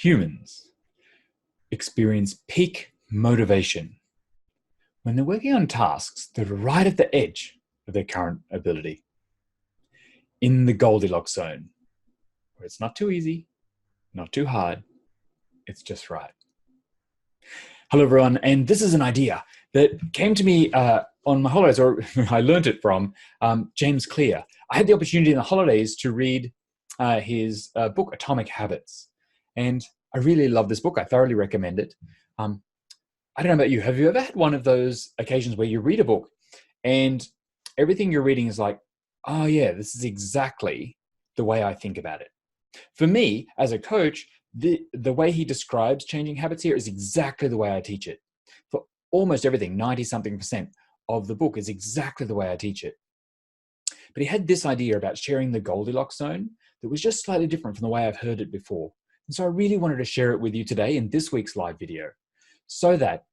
Humans experience peak motivation when they're working on tasks that are right at the edge of their current ability, in the Goldilocks zone, where it's not too easy, not too hard, it's just right. Hello, everyone, and this is an idea that came to me on my holidays, or I learned it from James Clear. I had the opportunity in the holidays to read his book, Atomic Habits, and I really love this book. I thoroughly recommend it. I don't know about you. Have you ever had one of those occasions where you read a book and everything you're reading is like, oh yeah, this is exactly the way I think about it? For me, as a coach, the way he describes changing habits here is exactly the way I teach it. For almost everything, 90-something% of the book is exactly the way I teach it. But he had this idea about sharing the Goldilocks zone that was just slightly different from the way I've heard it before. And so I really wanted to share it with you today in this week's live video so that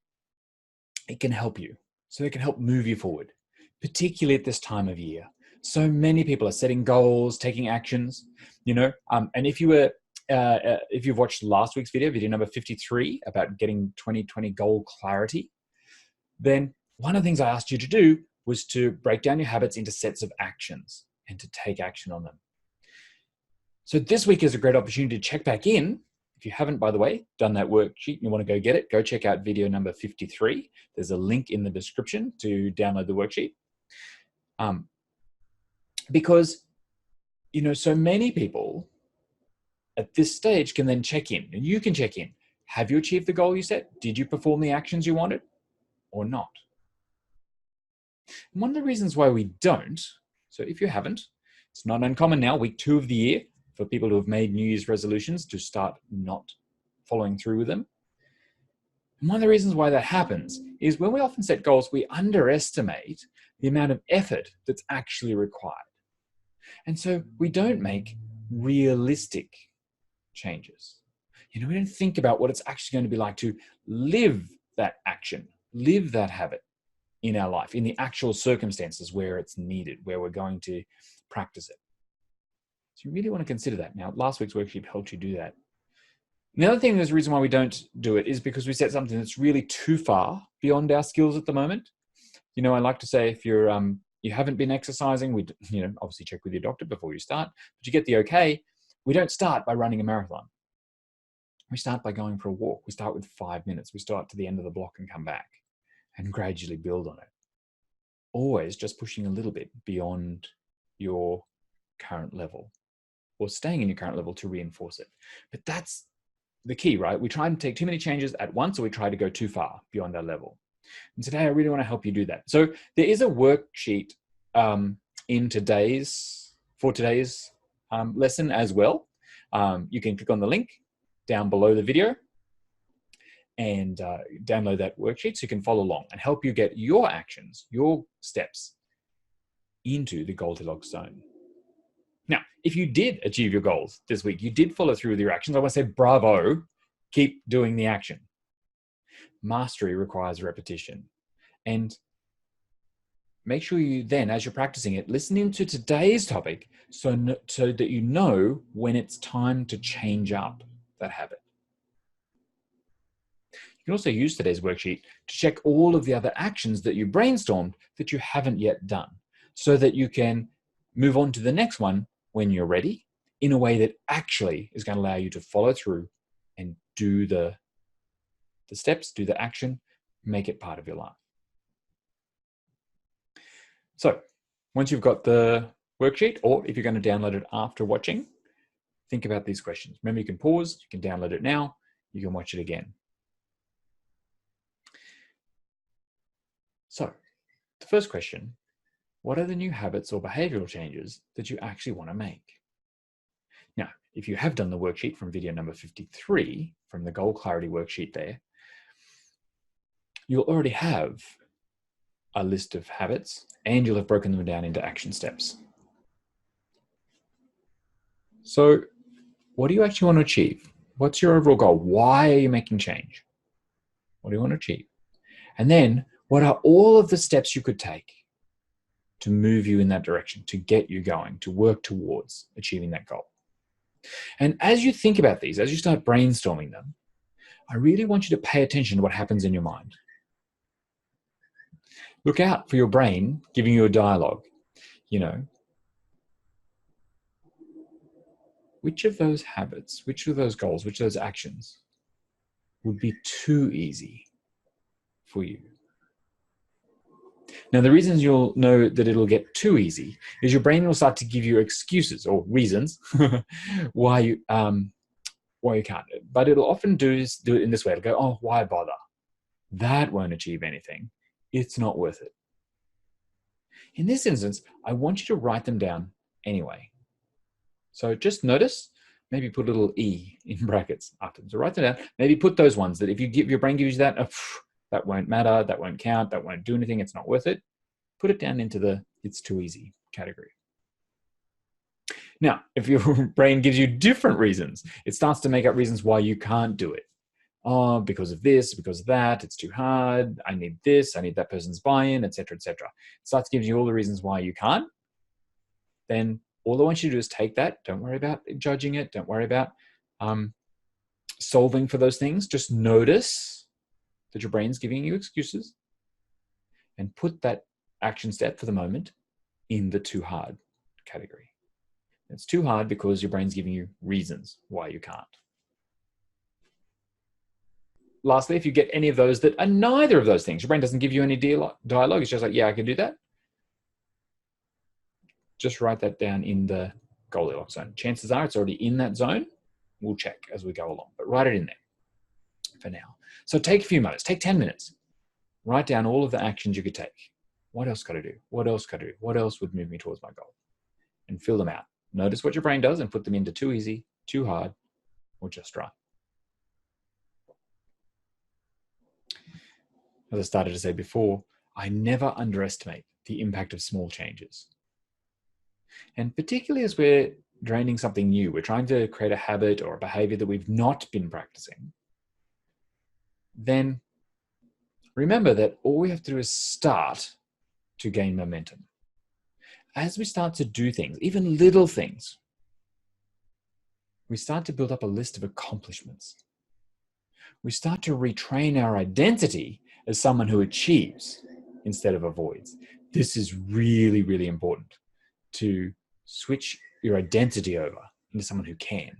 it can help you, so it can help move you forward, particularly at this time of year. So many people are setting goals, taking actions, and if you've watched last week's video number 53 about getting 2020 goal clarity, then one of the things I asked you to do was to break down your habits into sets of actions and to take action on them. So this week is a great opportunity to check back in. If you haven't, by the way, done that worksheet and you want to go get it, go check out video number 53. There's a link in the description to download the worksheet. Because, so many people at this stage can then check in, and you can check in. Have you achieved the goal you set? Did you perform the actions you wanted or not? And one of the reasons why we don't, so if you haven't, it's not uncommon now, week 2 of the year, for people who have made New Year's resolutions to start not following through with them. And one of the reasons why that happens is when we often set goals, we underestimate the amount of effort that's actually required. And so we don't make realistic changes. We don't think about what it's actually going to be like to live that action, live that habit in our life, in the actual circumstances where it's needed, where we're going to practice it. So you really want to consider that. Now, last week's worksheet helped you do that. And the other thing, there's a reason why we don't do it is because we set something that's really too far beyond our skills at the moment. I like to say if you haven't been exercising, obviously check with your doctor before you start, but you get the okay. We don't start by running a marathon. We start by going for a walk. We start with 5 minutes. We start to the end of the block and come back and gradually build on it. Always just pushing a little bit beyond your current level or staying in your current level to reinforce it. But that's the key, right? We try and take too many changes at once, or we try to go too far beyond our level. And today I really want to help you do that. So there is a worksheet for today's lesson as well. You can click on the link down below the video and download that worksheet so you can follow along and help you get your actions, your steps into the Goldilocks zone. Now, if you did achieve your goals this week, you did follow through with your actions, I want to say bravo, keep doing the action. Mastery requires repetition. And make sure you then, as you're practicing it, listen into today's topic so that you know when it's time to change up that habit. You can also use today's worksheet to check all of the other actions that you brainstormed that you haven't yet done, so that you can move on to the next one when you're ready in a way that actually is going to allow you to follow through and do the steps, do the action, make it part of your life. So once you've got the worksheet, or if you're going to download it after watching, think about these questions. Remember, you can pause, you can download it now, you can watch it again. So the first question, what are the new habits or behavioral changes that you actually want to make? Now, if you have done the worksheet from video number 53, from the goal clarity worksheet there, you'll already have a list of habits and you'll have broken them down into action steps. So what do you actually want to achieve? What's your overall goal? Why are you making change? What do you want to achieve? And then what are all of the steps you could take to move you in that direction, to get you going, to work towards achieving that goal? And as you think about these, as you start brainstorming them, I really want you to pay attention to what happens in your mind. Look out for your brain giving you a dialogue. Which of those habits, which of those goals, which of those actions would be too easy for you? Now, the reasons you'll know that it'll get too easy is your brain will start to give you excuses or reasons why you can't. But it'll often do it in this way. It'll go, oh, why bother? That won't achieve anything. It's not worth it. In this instance, I want you to write them down anyway. So just notice, maybe put a little E in brackets after them. So write them down. Maybe put those ones that if your brain gives you that, that won't matter, that won't count, that won't do anything, it's not worth it. Put it down into the it's too easy category. Now, if your brain gives you different reasons, it starts to make up reasons why you can't do it. Oh, because of this, because of that, it's too hard, I need this, I need that person's buy-in, etc., etc. It starts to give you all the reasons why you can't. Then all I want you to do is take that. Don't worry about judging it. Don't worry about solving for those things. Just notice that your brain's giving you excuses and put that action step for the moment in the too hard category. It's too hard because your brain's giving you reasons why you can't. Lastly, if you get any of those that are neither of those things, your brain doesn't give you any dialogue, it's just like, yeah, I can do that. Just write that down in the Goldilocks zone. Chances are it's already in that zone. We'll check as we go along, but write it in there for now. So take a few moments, take 10 minutes, write down all of the actions you could take. What else could I do? What else could I do? What else would move me towards my goal? And fill them out. Notice what your brain does and put them into too easy, too hard, or just right. As I started to say before, I never underestimate the impact of small changes. And particularly as we're training something new, we're trying to create a habit or a behavior that we've not been practicing, then remember that all we have to do is start to gain momentum. As we start to do things, even little things, we start to build up a list of accomplishments. We start to retrain our identity as someone who achieves instead of avoids. This is really, really important, to switch your identity over into someone who can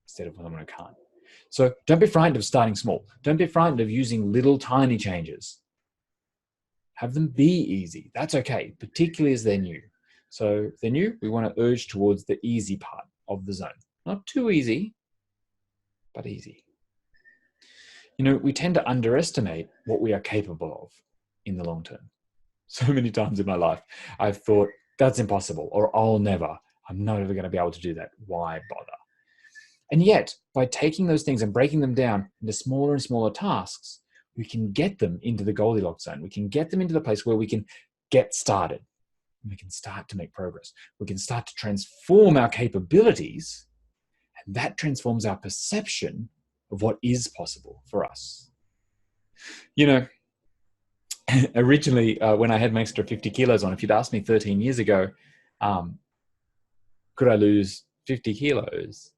instead of someone who can't. So don't be frightened of starting small. Don't be frightened of using little tiny changes. Have them be easy. That's okay, particularly as they're new. So if they're new, we want to urge towards the easy part of the zone. Not too easy, but easy. We tend to underestimate what we are capable of in the long term. So many times in my life, I've thought, that's impossible, or I'll never. I'm not ever going to be able to do that. Why bother? And yet, by taking those things and breaking them down into smaller and smaller tasks, we can get them into the Goldilocks zone. We can get them into the place where we can get started. We can start to make progress. We can start to transform our capabilities, and that transforms our perception of what is possible for us. Originally, when I had my extra 50 kilos on, if you'd asked me 13 years ago, could I lose 50 kilos?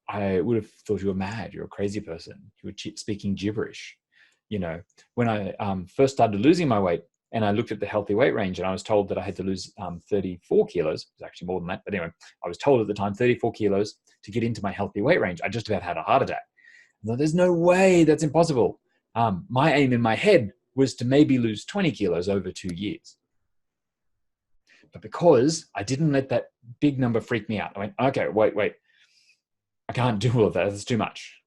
I would have thought you were mad. You're a crazy person. You were speaking gibberish. When I first started losing my weight and I looked at the healthy weight range and I was told that I had to lose 34 kilos, it was actually more than that. But anyway, I was told at the time 34 kilos to get into my healthy weight range. I just about had a heart attack. No, there's no way, that's impossible. My aim in my head was to maybe lose 20 kilos over 2 years. But because I didn't let that big number freak me out, I went, okay, wait. I can't do all of that. That's too much.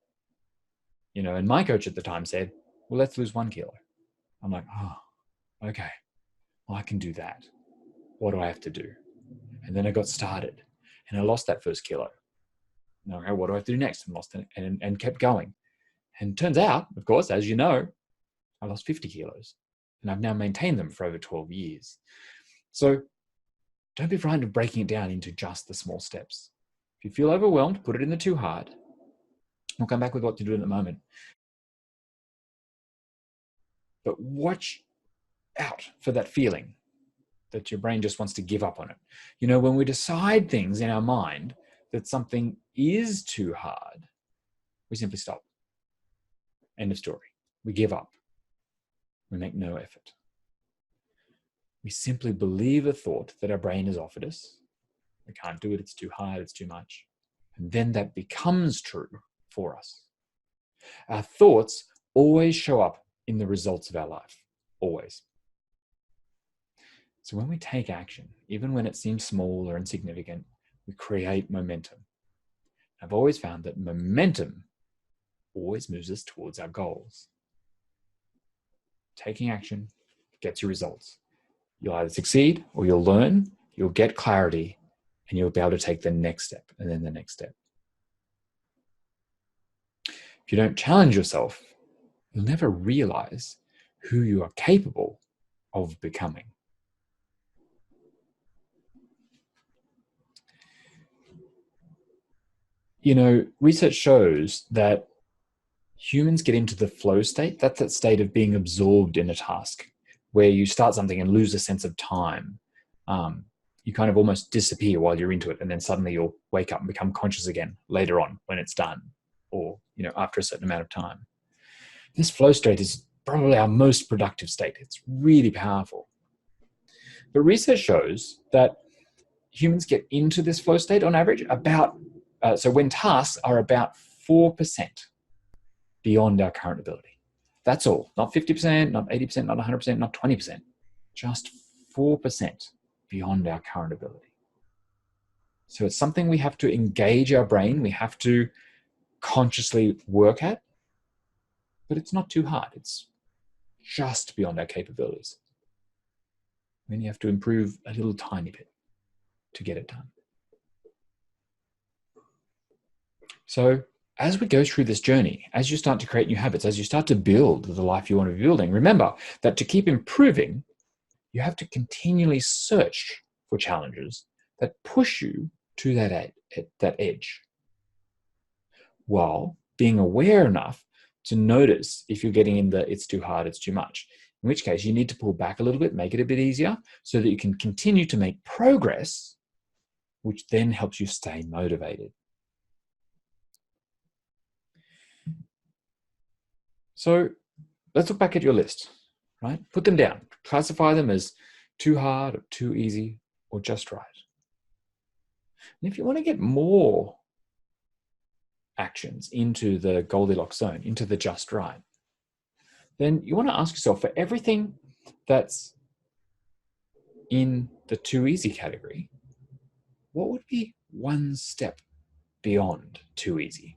And my coach at the time said, well, let's lose 1 kilo. I'm like, oh, okay. Well, I can do that. What do I have to do? And then I got started and I lost that first kilo. Now, okay, what do I have to do next? And lost it and kept going. And turns out, of course, as you know, I lost 50 kilos and I've now maintained them for over 12 years. So don't be frightened of breaking it down into just the small steps. If you feel overwhelmed, put it in the too hard. We'll come back with what to do in a moment. But watch out for that feeling that your brain just wants to give up on it. You know, when we decide things in our mind that something is too hard, we simply stop. End of story. We give up. We make no effort. We simply believe a thought that our brain has offered us. We can't do it, it's too hard, it's too much. And then that becomes true for us. Our thoughts always show up in the results of our life, always. So when we take action, even when it seems small or insignificant, we create momentum. I've always found that momentum always moves us towards our goals. Taking action gets you results. You'll either succeed or you'll learn, you'll get clarity, and you'll be able to take the next step and then the next step. If you don't challenge yourself, you'll never realize who you are capable of becoming. You know, research shows that humans get into the flow state. That's that state of being absorbed in a task where you start something and lose a sense of time. You kind of almost disappear while you're into it, and then suddenly you'll wake up and become conscious again later on when it's done, or after a certain amount of time. This flow state is probably our most productive state. It's really powerful. But research shows that humans get into this flow state on average so when tasks are about 4% beyond our current ability. That's all. Not 50%, not 80%, not 100%, not 20%. Just 4% beyond our current ability. So it's something we have to engage our brain. We have to consciously work at. But it's not too hard. It's just beyond our capabilities. We only have to improve a little tiny bit to get it done. So as we go through this journey, as you start to create new habits, as you start to build the life you want to be building, remember that to keep improving, you have to continually search for challenges that push you to that edge, while being aware enough to notice if you're getting in the it's too hard, it's too much. In which case, you need to pull back a little bit, make it a bit easier so that you can continue to make progress, which then helps you stay motivated. So let's look back at your list, right? Put them down. Classify them as too hard, or too easy, or just right. And if you want to get more actions into the Goldilocks zone, into the just right, then you want to ask yourself, for everything that's in the too easy category, what would be one step beyond too easy?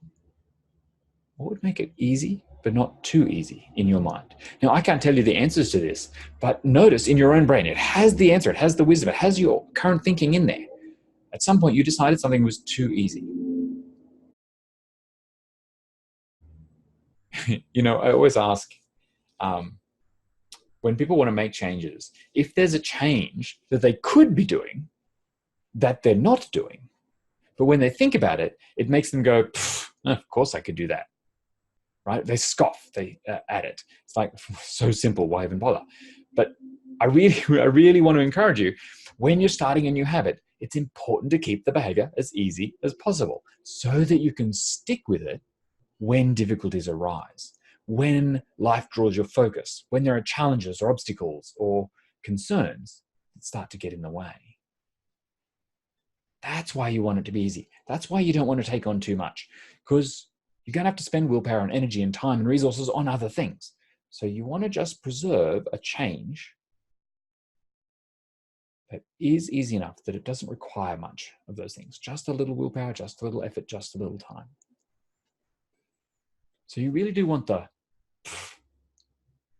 What would make it easy but not too easy in your mind? Now, I can't tell you the answers to this, but notice in your own brain, it has the answer, it has the wisdom, it has your current thinking in there. At some point, you decided something was too easy. I always ask, when people want to make changes, if there's a change that they could be doing that they're not doing, but when they think about it, it makes them go, of course I could do that. Right? They scoff at it. It's like, so simple, why even bother? But I really want to encourage you, when you're starting a new habit, it's important to keep the behavior as easy as possible so that you can stick with it when difficulties arise, when life draws your focus, when there are challenges or obstacles or concerns that start to get in the way. That's why you want it to be easy. That's why you don't want to take on too much, because you're going to have to spend willpower and energy and time and resources on other things. So you want to just preserve a change that is easy enough that it doesn't require much of those things. Just a little willpower, just a little effort, just a little time. So you really do want of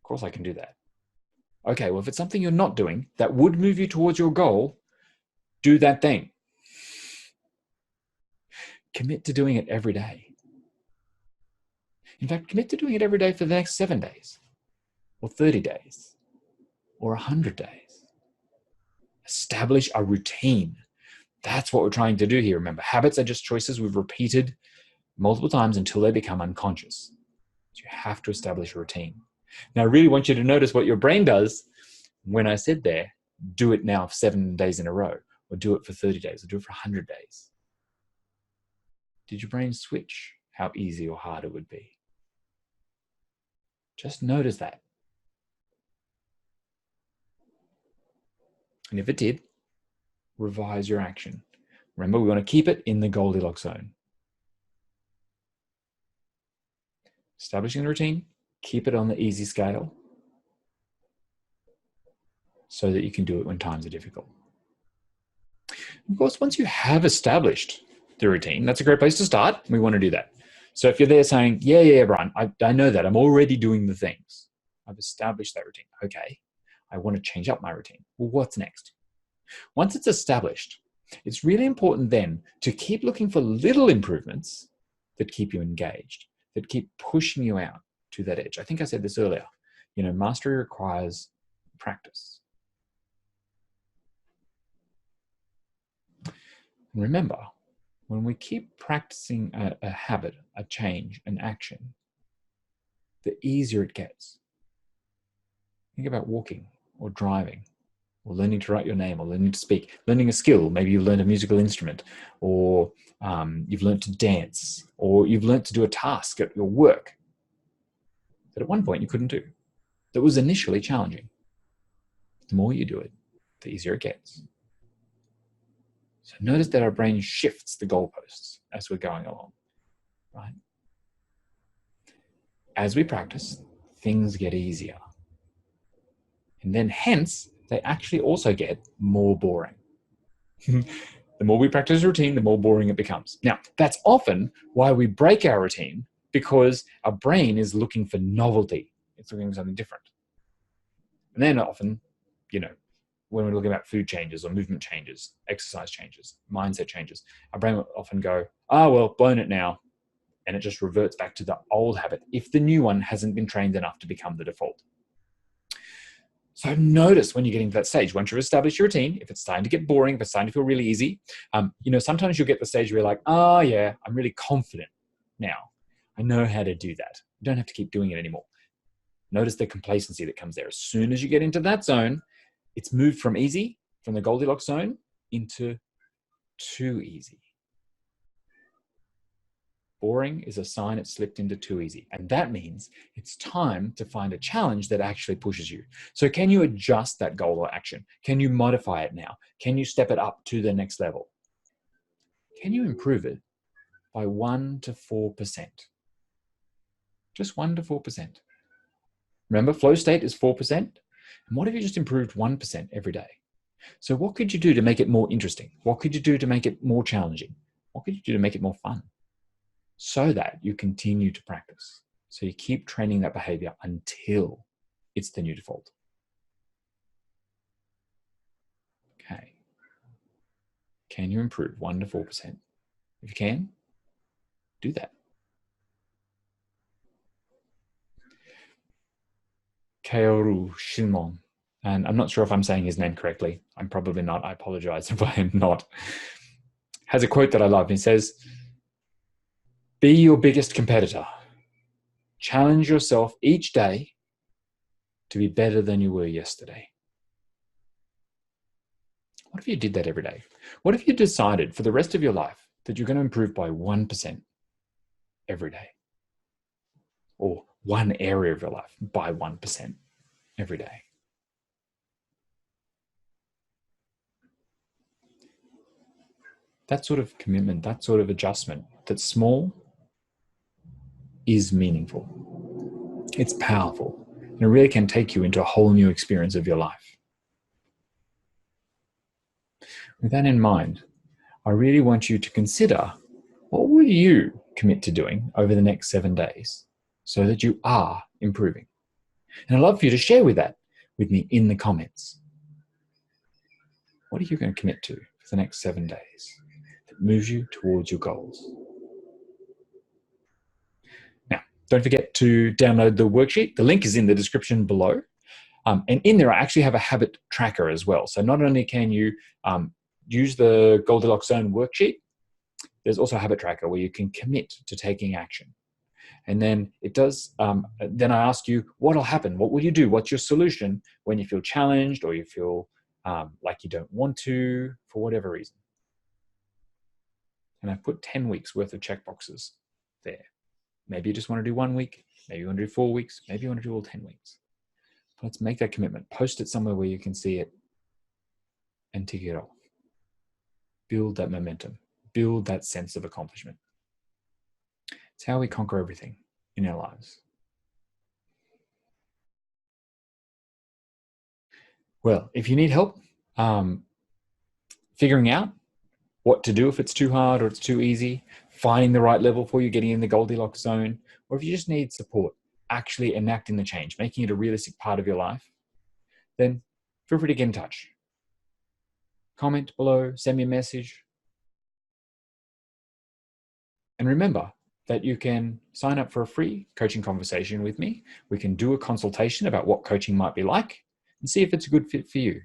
course I can do that. Okay, well, if it's something you're not doing that would move you towards your goal, do that thing. Commit to doing it every day. In fact, commit to doing it every day for the next 7 days, or 30 days, or 100 days. Establish a routine. That's what we're trying to do here. Remember, habits are just choices we've repeated multiple times until they become unconscious. So you have to establish a routine. Now, I really want you to notice what your brain does when I said there, do it now for 7 days in a row, or do it for 30 days, or do it for 100 days? Did your brain switch how easy or hard it would be? Just notice that. And if it did, revise your action. Remember, we want to keep it in the Goldilocks zone. Establishing the routine, keep it on the easy scale so that you can do it when times are difficult. Of course, once you have established the routine, that's a great place to start. We want to do that. So if you're there saying, yeah, Brian, I know that. I'm already doing the things. I've established that routine. Okay, I want to change up my routine. Well, what's next? Once it's established, it's really important then to keep looking for little improvements that keep you engaged, that keep pushing you out to that edge. I think I said this earlier. Mastery requires practice. And remember, when we keep practicing a habit, a change, an action, the easier it gets. Think about walking or driving or learning to write your name or learning to speak, learning a skill. Maybe you've learned a musical instrument, or you've learned to dance, or you've learned to do a task at your work that at one point you couldn't do, that was initially challenging. The more you do it, the easier it gets. So notice that our brain shifts the goalposts as we're going along, right? As we practice, things get easier. And then hence, they actually also get more boring. The more we practice a routine, the more boring it becomes. Now, that's often why we break our routine, because our brain is looking for novelty. It's looking for something different. And then often, when we're looking about food changes or movement changes, exercise changes, mindset changes, our brain will often go, well, blown it now. And it just reverts back to the old habit if the new one hasn't been trained enough to become the default. So notice when you're getting to that stage, once you've established your routine, if it's starting to get boring, if it's starting to feel really easy, sometimes you'll get the stage where you're like, yeah, I'm really confident now. I know how to do that. You don't have to keep doing it anymore. Notice the complacency that comes there. As soon as you get into that zone, it's moved from easy, from the Goldilocks zone, into too easy. Boring is a sign it's slipped into too easy. And that means it's time to find a challenge that actually pushes you. So can you adjust that goal or action? Can you modify it now? Can you step it up to the next level? Can you improve it by 1 to 4%? Just 1 to 4%. Remember, flow state is 4%. And what if you just improved 1% every day? So what could you do to make it more interesting? What could you do to make it more challenging? What could you do to make it more fun? So that you continue to practice. So you keep training that behavior until it's the new default. Okay. Can you improve 1 to 4%? If you can, do that. Kaoru Shimon, and I'm not sure if I'm saying his name correctly. I'm probably not. I apologize if I am not. Has a quote that I love. He says, "Be your biggest competitor. Challenge yourself each day to be better than you were yesterday." What if you did that every day? What if you decided for the rest of your life that you're going to improve by 1% every day? Or one area of your life by 1% every day? That sort of commitment, that sort of adjustment, that's small, is meaningful. It's powerful. And it really can take you into a whole new experience of your life. With that in mind, I really want you to consider, what will you commit to doing over the next 7 days so that you are improving? And I'd love for you to share with me in the comments. What are you going to commit to for the next 7 days that moves you towards your goals? Now, don't forget to download the worksheet. The link is in the description below. And in there, I actually have a habit tracker as well. So not only can you use the Goldilocks Zone worksheet, there's also a habit tracker where you can commit to taking action. And then it does, then I ask you, what will happen? What will you do? What's your solution when you feel challenged or you feel like you don't want to, for whatever reason. And I've put 10 weeks worth of checkboxes there. Maybe you just want to do 1 week. Maybe you want to do 4 weeks. Maybe you want to do all 10 weeks. But let's make that commitment. Post it somewhere where you can see it and tick it off. Build that momentum. Build that sense of accomplishment. It's how we conquer everything in our lives. Well, if you need help figuring out what to do if it's too hard or it's too easy, finding the right level for you, getting in the Goldilocks zone, or if you just need support, actually enacting the change, making it a realistic part of your life, then feel free to get in touch. Comment below, send me a message. And remember that you can sign up for a free coaching conversation with me. We can do a consultation about what coaching might be like and see if it's a good fit for you.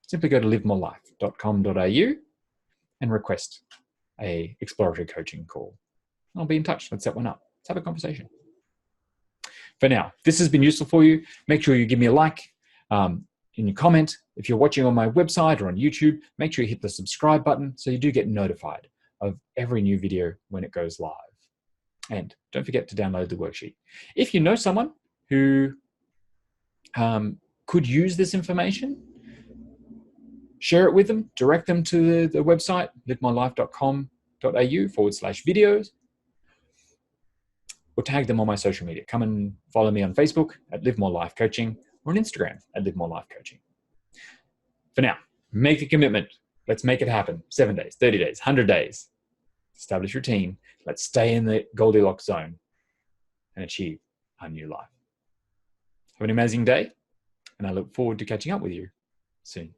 Simply go to livemorelife.com.au and request a exploratory coaching call. I'll be in touch. Let's set one up. Let's have a conversation. For now, if this has been useful for you, make sure you give me a like in your comment. If you're watching on my website or on YouTube, make sure you hit the subscribe button so you do get notified of every new video when it goes live. And don't forget to download the worksheet. If you know someone who could use this information, share it with them, direct them to the website, livemorelife.com.au/videos, or tag them on my social media. Come and follow me on Facebook at Live More Life Coaching or on Instagram at Live More Life Coaching. For now, make a commitment. Let's make it happen. 7 days, 30 days, 100 days. Establish routine. Let's stay in the Goldilocks zone and achieve our new life. Have an amazing day, and I look forward to catching up with you soon.